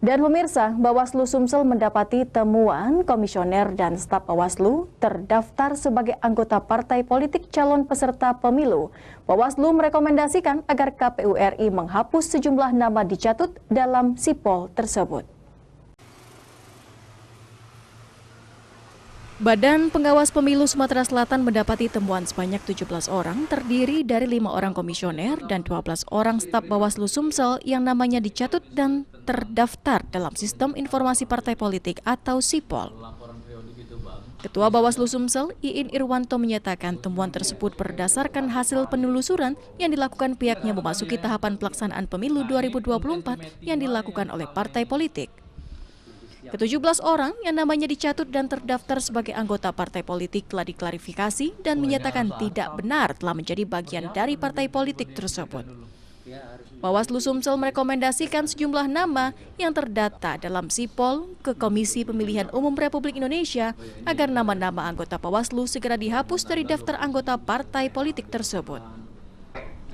Dan pemirsa, Bawaslu Sumsel mendapati temuan komisioner dan staf Bawaslu terdaftar sebagai anggota partai politik calon peserta pemilu. Bawaslu merekomendasikan agar KPU RI menghapus sejumlah nama dicatut dalam sipol tersebut. Badan Pengawas Pemilu Sumatera Selatan mendapati temuan sebanyak 17 orang terdiri dari 5 orang komisioner dan 12 orang staf Bawaslu Sumsel yang namanya dicatut dan terdaftar dalam Sistem Informasi Partai Politik atau SIPOL. Ketua Bawaslu Sumsel, Iin Irwanto menyatakan temuan tersebut berdasarkan hasil penelusuran yang dilakukan pihaknya memasuki tahapan pelaksanaan pemilu 2024 yang dilakukan oleh partai politik. Ke-17 orang yang namanya dicatut dan terdaftar sebagai anggota partai politik telah diklarifikasi dan menyatakan tidak benar telah menjadi bagian dari partai politik tersebut. Bawaslu Sumsel merekomendasikan sejumlah nama yang terdata dalam SIPOL ke Komisi Pemilihan Umum Republik Indonesia agar nama-nama anggota Bawaslu segera dihapus dari daftar anggota partai politik tersebut.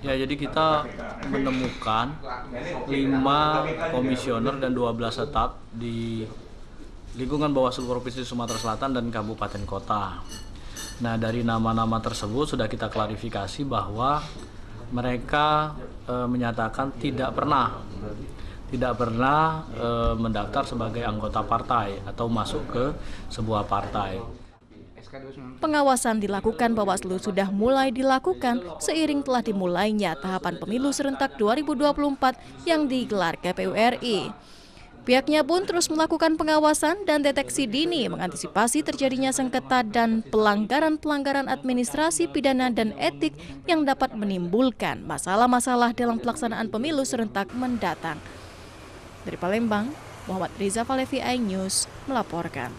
Ya, jadi kita menemukan 5 komisioner dan 12 staf di lingkungan Bawaslu Provinsi Sumatera Selatan dan Kabupaten Kota. Nah, dari nama-nama tersebut sudah kita klarifikasi bahwa mereka menyatakan tidak pernah mendaftar sebagai anggota partai atau masuk ke sebuah partai. Pengawasan dilakukan Bawaslu sudah mulai dilakukan seiring telah dimulainya tahapan pemilu serentak 2024 yang digelar KPU RI. Pihaknya pun terus melakukan pengawasan dan deteksi dini mengantisipasi terjadinya sengketa dan pelanggaran-pelanggaran administrasi, pidana, dan etik yang dapat menimbulkan masalah-masalah dalam pelaksanaan pemilu serentak mendatang. Dari Palembang, Muhammad Riza Falevi, iNews melaporkan.